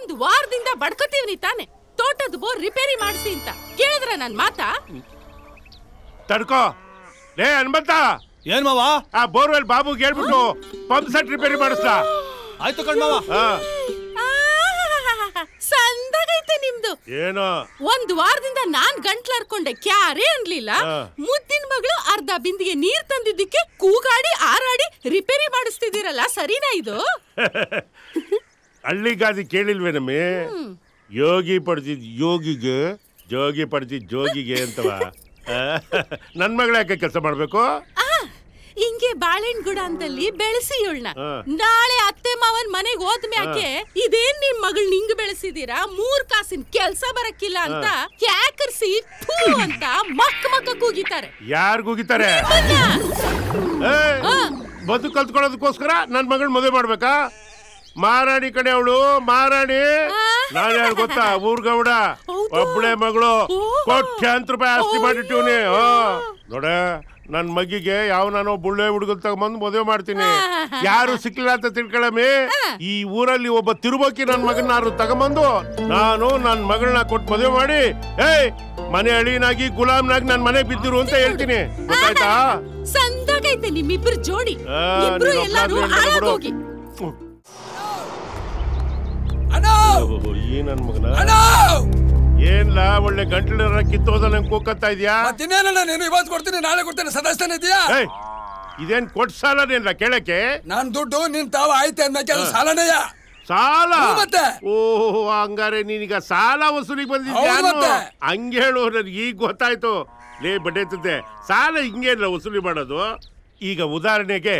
ಒಂದ್ ವಾರದಿಂದ ಬಡ್ಕೋತೀವ್ನಿ ತಾನೆ ತೋಟದ ಬೋರ್ ರಿಪೇರಿ ಮಾಡಿಸಿ ಅಂತ ಕೇಳಿದ್ರ ನನ್ ಮಾತಾ ತಡ್ಕೋ ಲೇ ಹನುಮಂತ ಏನ್ ಮಾವ ಆ ಬೋರ್ವೆಲ್ ಬಾಬುಗೆ ಹೇಳ್ಬಿಟ್ಟು ಪಂಪ್ ಸೆಟ್ ರಿಪೇರಿ ಮಾಡಿಸ್ಲಾ ಆಯ್ತು ಕಣ್ಮಾವ ಸಂದಾಗೈತೆ ನಿಮ್ದು ಏನೋ ಒಂದ್ ವಾರದಿಂದ ನಾನ್ ಗಂಟ್ಲಾರ್ಕೊಂಡೆ ಕ್ಯಾರೇ ಅನ್ಲಿಲ್ಲ ಮುದ್ದಿನ ಮಗಳು ಅರ್ಧ ಬಿಂದಿಗೆ ನೀರ್ ತಂದಿದ್ದಕ್ಕೆ ಕೂಗಾಡಿ ಆರಾಡಿ ರಿಪೇರಿ ಮಾಡಿಸ್ತಿದ್ದೀರಲ್ಲ ಸರಿನಾ ಇದು ಹಳ್ಳಿಗಾದಿ ಕೇಳಿಲ್ವೇನಮ್ಮಿ ಯೋಗಿ ಪಡ್ತಿದ್ ಯೋಗಿಗೆ ಜೋಗಿ ಪಡ್ತಿದ್ ಜೋಗಿಗೆ ಅಂತವ ನನ್ ಮಗಳ ಯಾಕೆ ಕೆಲಸ ಮಾಡ್ಬೇಕು ಹಿಂಗೆ ಬಾಳೆಹಣ್ಣು ಗುಡ ಅಂತಲ್ಲಿ ಬೆಳೆಸಿ ಇವಳನ್ನ ನಾಳೆ ಅತ್ತೆ ಮಾವನ್ ಮನೆಗೆ ಹೋದ್ಮ್ಯಾಕೆ ಇದೇನ್ ನಿಮ್ ಮಗಳ್ ನಿಂಗ್ ಬೆಳೆಸಿದೀರಾ 3 ಕಾಸಿನ ಕೆಲ್ಸ ಬರಕ್ಕಿಲ್ಲ ಅಂತ ಕ್ಯಾಕರ್ಸಿ ಥೂ ಅಂತ ಮಕ್ಕ ಕೂಗಿತಾರೆ ಯಾರು ಕೂಗಿತಾರೆ ಬದುಕು ಕಲ್ತ್ಕೊಳ್ಳೋದಕ್ಕೋಸ್ಕರ ನನ್ ಮಗಳ್ ಮದುವೆ ಮಾಡ್ಬೇಕಾ ಮಾರಾಣಿ ಕಡೆ ಅವಳು ಮಾರಾಣಿ ನಾನು ಯಾರು ಗೊತ್ತಾ ಊರ್ಗೌಡ ಒಬ್ಳೆ ಮಗಳು ಕೋಟ್ಯಾಂತರ ರೂಪಾಯಿ ಆಸ್ತಿ ಮಾಡಿಟ್ಟಿವ್ನಿ ನೋಡ ನನ್ ಮಗಿಗೆ ಯಾವ ನಾನು ಬುಳ್ಳೆ ಹುಡುಗನ್ ತಗೊಂಬಂದು ಮದುವೆ ಮಾಡ್ತೀನಿ ಯಾರು ಸಿಕ್ಲಿಲ್ಲ ಅಂತ ತಿಳ್ಕೊಳಮಿ ಈ ಊರಲ್ಲಿ ಒಬ್ಬ ತಿರುಬೋಕಿ ನನ್ ಮಗನ ತಗೊಂಬಂದು ನಾನು ನನ್ ಮಗಳನ್ನ ಕೊಟ್ಟು ಮದುವೆ ಮಾಡಿ ಮನೆ ಅಳಿನಾಗಿ ಗುಲಾಮ್ನಾಗಿ ನನ್ ಮನೆ ಬಿದ್ದಿರು ಅಂತ ಹೇಳ್ತೀನಿ ಗೊತ್ತಾಯ್ತಾ ಸಂದಾಗೈತೆ ನಿಮ್ಮಿಬ್ರು ಜೋಡಿ ಇಬ್ರು ಎಲ್ಲರೂ ಹಾಳಾಗೋಗಿ ಈ ನನ್ ಮಗನ ಏನ್ಲಾ ಒಳ್ಳೆ ಗಂಟಲ ಕಿತ್ತೋದ ನಂಗೆ ಕೂಕತ್ತಾ ಇದ್ಯಾ ನೀನು ಇವತ್ತು ಕೊಡ್ತೀನಿ ನಾಳೆ ಕೊಡ್ತೇನೆ ಸದಾಸ್ತಾನೆ ಇದೆಯಾ ಇದೇನ್ ಕೊಟ್ ಸಾಲನೇನ್ಲ ಕೇಳಕ್ಕೆ ನಾನ್ ದುಡ್ಡು ನಿನ್ ತಾವ ಆಯ್ತೆ ಅಂದ್ಮೇಲೆ ಸಾಲನೇಯ ಸಾಲ ಮತ್ತೆ ಓಹೋ ಹಂಗಾರೆ ನೀನೀಗ ಸಾಲ ವಸೂಲಿಗೆ ಬಂದಿದ್ಯಾ ಹಂಗೆ ಹೇಳು ನನ್ಗೆ ಈಗ ಗೊತ್ತಾಯ್ತು ಲೇ ಬಡ್ಡೆತ್ತದೆ ಸಾಲ ಹಿಂಗೇನಿಲ್ಲ ವಸೂಲಿ ಮಾಡೋದು ಈಗ ಉದಾಹರಣೆಗೆ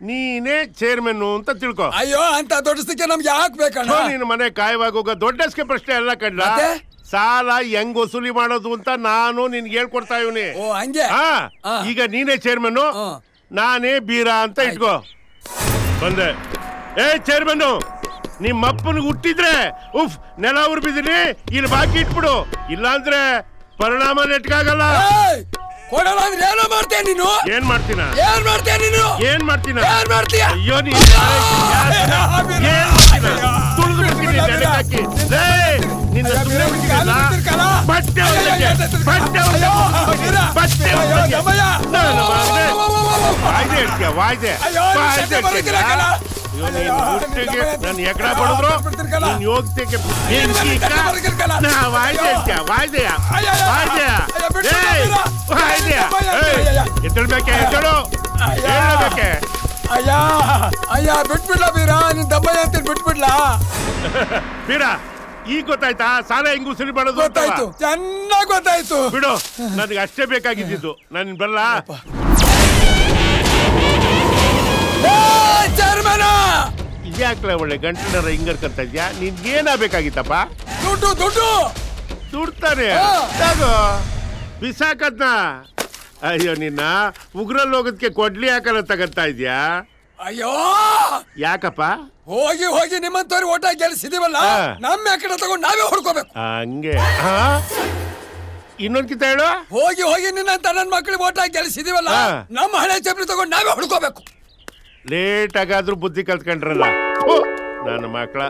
ನೀನೇ ಚೇರ್ಮನ್ ಅಂತ ತಿಳ್ಕೊ ಅಯ್ಯೋ ಅಂತ ದೊಡ್ಡಸ್ತಿಕೆ ನಮ್ಗೆ ಹಾಕ್ಬೇಕಣ್ಣ ನೀನು ಮನೆ ಕಾಯವಾಗೋಗ ದೊಡ್ಡಸ್ಕೆ ಪ್ರಶ್ನೆ ಎಲ್ಲ ಕಣ್ಣ ಸಾಲ ಹೆಂಗ್ ವಸೂಲಿ ಮಾಡೋದು ಅಂತ ನಾನು ನಿನ್ಗೆ ಹೇಳ್ಕೊಡ್ತಾ ಇವನಿ ಈಗ ನೀನೇ ಚೇರ್ಮನ್ ನಾನೇ ಬೀರ ಅಂತ ಇಟ್ಕೋ ಬಂದೆ ಚೇರ್ಮನ್ ನಿಮ್ಮಪ್ಪನಿಗೆ ಹುಟ್ಟಿದ್ರೆ ಉಫ್ ನೆಲ ಉರ್ಬಿದ್ದೀನಿ ಇಲ್ಲಿ ಬಾಕಿ ಇಟ್ಬಿಡು ಇಲ್ಲಾಂದ್ರೆ ಪರಿಣಾಮ ನೆಟ್ಕಾಗಲ್ಲ ಕೊಡಲ್ಲ ಅಂದ್ರೆ ಏನೋ ಮಾಡ್ತೇನೆ ನೀನು ಏನ್ ಮಾಡ್ತೀನ ಏನ್ ಮಾಡ್ತೀನ ಅಯ್ಯೋ ನೀ ತುಳಿದು ಬಿಡ್ತೀನಿ ನೆಲಕ್ಕೆ ನಿನ್ನ ಸುಮ್ಮನೆ ಬಿಟ್ಟಿಲ್ಲ ಬಟ್ಟೆ ವಾಯ್ದೆ ನಾನು ಎಕಡ ಪಡೆದ್ರು ನೀನ್ ಯೋಗ್ಯತೆಗೆ ಎತ್ತಳ್ಬೇಕೆ ಎತ್ತಳು ಹೇಳಬೇಕೆ ಅಯ್ಯ ಬಿಟ್ಬಿಡ್ಲಾ ಬೀರ ನಿನ್ ದಬ್ಬಯ್ಯ ಅಂತ ಬಿಟ್ಬಿಡ್ಲಾ ಬೀರ ಈಗ ಗೊತ್ತಾಯ್ತಾ ಸಾಲ ಹೆಂಗ್ ಉಸಿರಿ ಮಾಡೋದು ಗೊತ್ತಾಯ್ತು ಚೆನ್ನಾಗ್ ಗೊತ್ತಾಯ್ತು ಬಿಡು ನನಗೆ ಅಷ್ಟೇ ಬೇಕಾಗಿದ್ದು ನಾನು ಬರಲ್ಲ ಇದ್ಯಾಕ್ಲ ಒಳ್ಳೆ ಗಂಟಲರ ಹಿಂಗರ್ಕಂತ ಇದ್ಯಾ ನಿನ್ಗೇನಾಗಬೇಕಾಗಿತ್ತಪ್ಪ ದುಡ್ಡು ದುಡ್ಡು ದುಡ್ತಾನೆ ಬಿಸಾಕದ್ನ ಅಯ್ಯೋ ನಿನ್ನ ಉಗ್ರಲ್ಲಿ ಹೋಗೋದಕ್ಕೆ ಕೊಡ್ಲಿ ಹಾಕಲ್ಲ ತಗಂತ ಇದ್ಯಾ ಅಯ್ಯೋ ಯಾಕಪ್ಪ ಹೋಗಿ ಹೋಗಿ ನಿಮ್ಮಂತವ್ರು ಓಟ ಗೆಲ್ಸಿದೀವಲ್ಲ ನಮ್ಮ ಕಡೆ ತಗೊಂಡು ನಾವೇ ಹೊಡ್ಕೋಬೇಕು ಹಂಗೆ ಇನ್ನೊಂದ್ಕಿಂತ ಹೇಳು ಹೋಗಿ ಹೋಗಿ ನಿನ್ನಂತ ನನ್ನ ಮಕ್ಕಳಿಗೆ ಓಟ ಗೆಲ್ಸಿದೀವಲ್ಲ ನಮ್ಮ ಹಳೆ ಚಪ್ಪಲಿ ತಗೊಂಡು ನಾವೇ ಹೊಡ್ಕೋಬೇಕು ಲೇಟ್ ಆಗಾದ್ರೂ ಬುದ್ಧಿ ಕಲ್ತ್ಕೊಂಡ್ರಲ್ಲ ನನ್ನ ಮಕ್ಕಳ